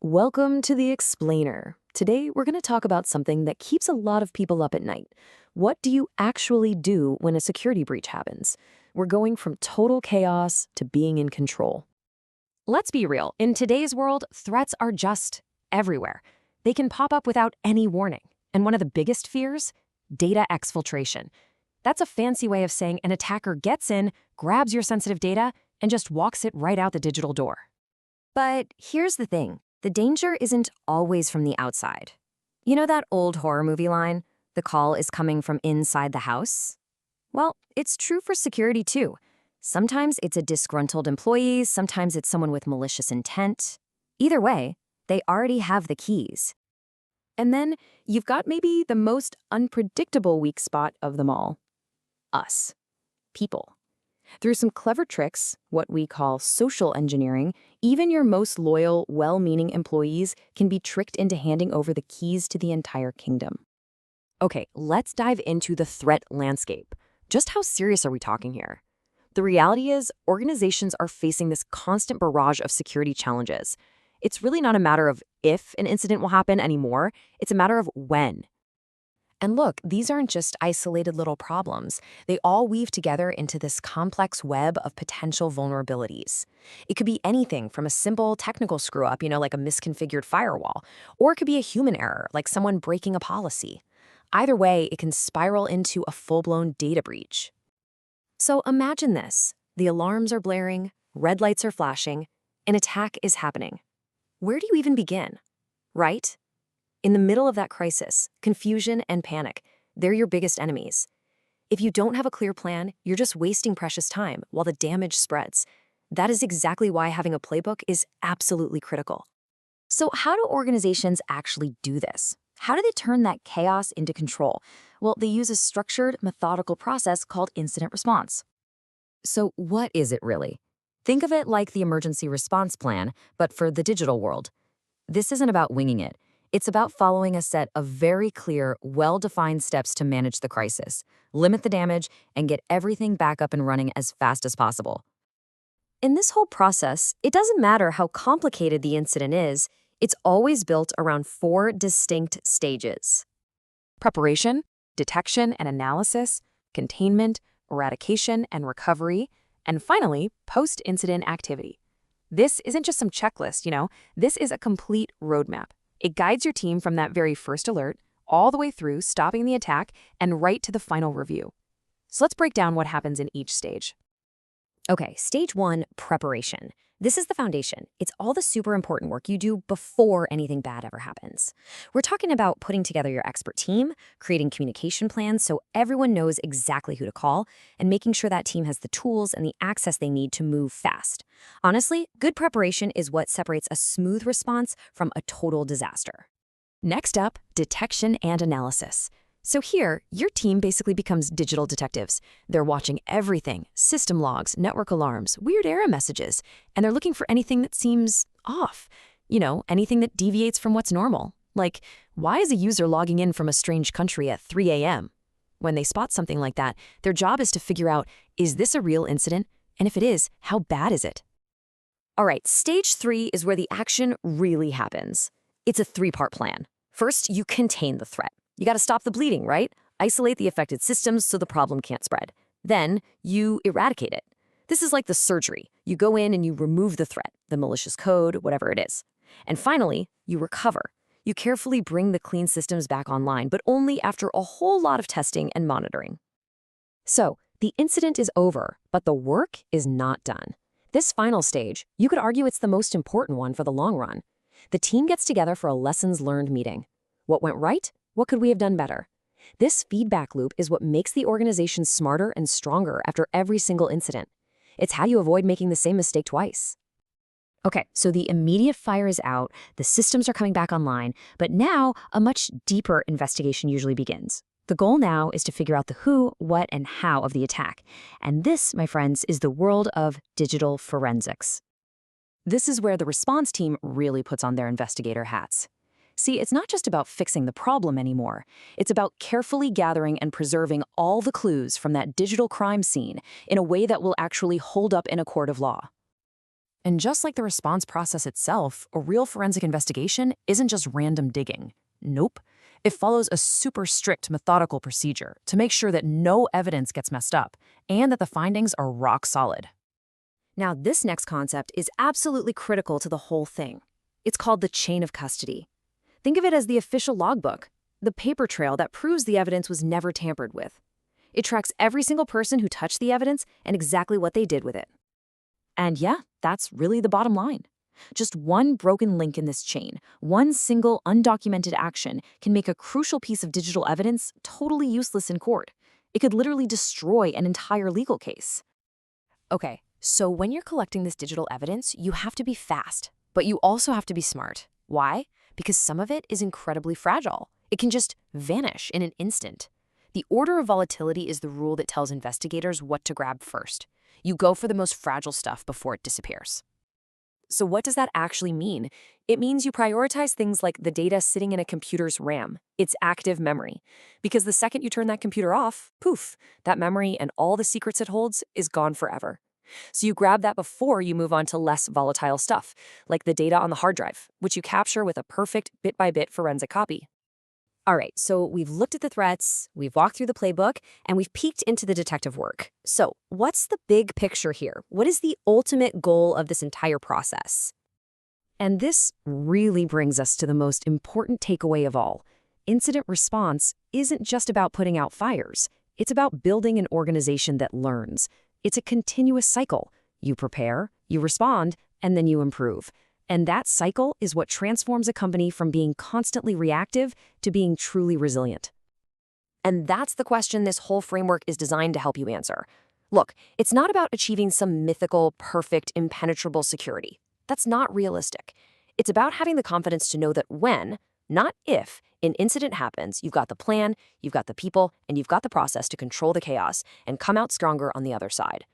Welcome to the Explainer. Today, we're going to talk about something that keeps a lot of people up at night. What do you actually do when a security breach happens? We're going from total chaos to being in control. Let's be real. In today's world, threats are just everywhere. They can pop up without any warning. And one of the biggest fears? Data exfiltration. That's a fancy way of saying an attacker gets in, grabs your sensitive data, and just walks it right out the digital door. But here's the thing. The danger isn't always from the outside. You know that old horror movie line, "The call is coming from inside the house"? Well, it's true for security too. Sometimes it's a disgruntled employee, sometimes it's someone with malicious intent. Either way, they already have the keys. And then you've got maybe the most unpredictable weak spot of them all. Us. People. Through some clever tricks, what we call social engineering, even your most loyal, well-meaning employees can be tricked into handing over the keys to the entire kingdom. Okay, let's dive into the threat landscape. Just how serious are we talking here? The reality is, organizations are facing this constant barrage of security challenges. It's really not a matter of if an incident will happen anymore, it's a matter of when. And look, these aren't just isolated little problems. They all weave together into this complex web of potential vulnerabilities. It could be anything from a simple technical screw-up, like a misconfigured firewall, or it could be a human error, like someone breaking a policy. Either way, it can spiral into a full-blown data breach. So imagine this. The alarms are blaring, red lights are flashing, an attack is happening. Where do you even begin? Right? In the middle of that crisis, confusion and panic, they're your biggest enemies. If you don't have a clear plan, you're just wasting precious time while the damage spreads. That is exactly why having a playbook is absolutely critical. So how do organizations actually do this? How do they turn that chaos into control? Well, they use a structured, methodical process called incident response. So what is it really? Think of it like the emergency response plan, but for the digital world. This isn't about winging it. It's about following a set of very clear, well-defined steps to manage the crisis, limit the damage, and get everything back up and running as fast as possible. In this whole process, it doesn't matter how complicated the incident is, it's always built around 4 distinct stages. Preparation, detection and analysis, containment, eradication and recovery, and finally, post-incident activity. This isn't just some checklist, this is a complete roadmap. It guides your team from that very first alert, all the way through stopping the attack and right to the final review. So let's break down what happens in each stage. Okay, stage 1, preparation. This is the foundation. It's all the super important work you do before anything bad ever happens. We're talking about putting together your expert team, creating communication plans so everyone knows exactly who to call, and making sure that team has the tools and the access they need to move fast. Honestly, good preparation is what separates a smooth response from a total disaster. Next up, detection and analysis. So here, your team basically becomes digital detectives. They're watching everything, system logs, network alarms, weird error messages, and they're looking for anything that seems off. Anything that deviates from what's normal. Like, why is a user logging in from a strange country at 3 a.m.? When they spot something like that, their job is to figure out, is this a real incident? And if it is, how bad is it? All right, stage 3 is where the action really happens. It's a 3-part plan. First, you contain the threat. You got to stop the bleeding, right? Isolate the affected systems so the problem can't spread. Then you eradicate it. This is like the surgery. You go in and you remove the threat, the malicious code, whatever it is. And finally, you recover. You carefully bring the clean systems back online, but only after a whole lot of testing and monitoring. So, the incident is over, but the work is not done. This final stage, you could argue it's the most important one for the long run. The team gets together for a lessons learned meeting. What went right? What could we have done better? This feedback loop is what makes the organization smarter and stronger after every single incident. It's how you avoid making the same mistake twice. Okay, so the immediate fire is out, the systems are coming back online, but now a much deeper investigation usually begins. The goal now is to figure out the who, what, and how of the attack. And this, my friends, is the world of digital forensics. This is where the response team really puts on their investigator hats. See, it's not just about fixing the problem anymore. It's about carefully gathering and preserving all the clues from that digital crime scene in a way that will actually hold up in a court of law. And just like the response process itself, a real forensic investigation isn't just random digging. Nope. It follows a super strict methodical procedure to make sure that no evidence gets messed up and that the findings are rock solid. Now, this next concept is absolutely critical to the whole thing. It's called the chain of custody. Think of it as the official logbook, the paper trail that proves the evidence was never tampered with. It tracks every single person who touched the evidence and exactly what they did with it. And yeah, that's really the bottom line. Just one broken link in this chain, one single undocumented action can make a crucial piece of digital evidence totally useless in court. It could literally destroy an entire legal case. Okay, so when you're collecting this digital evidence, you have to be fast, but you also have to be smart. Why? Because some of it is incredibly fragile. It can just vanish in an instant. The order of volatility is the rule that tells investigators what to grab first. You go for the most fragile stuff before it disappears. So what does that actually mean? It means you prioritize things like the data sitting in a computer's RAM, its active memory. Because the second you turn that computer off, poof, that memory and all the secrets it holds is gone forever. So you grab that before you move on to less volatile stuff, like the data on the hard drive, which you capture with a perfect bit-by-bit forensic copy. All right, so we've looked at the threats, we've walked through the playbook, and we've peeked into the detective work. So what's the big picture here? What is the ultimate goal of this entire process? And this really brings us to the most important takeaway of all. Incident response isn't just about putting out fires. It's about building an organization that learns. It's a continuous cycle. You prepare, you respond, and then you improve. And that cycle is what transforms a company from being constantly reactive to being truly resilient. And that's the question this whole framework is designed to help you answer. Look, it's not about achieving some mythical, perfect, impenetrable security. That's not realistic. It's about having the confidence to know that when, not if, an incident happens, you've got the plan, you've got the people, and you've got the process to control the chaos and come out stronger on the other side.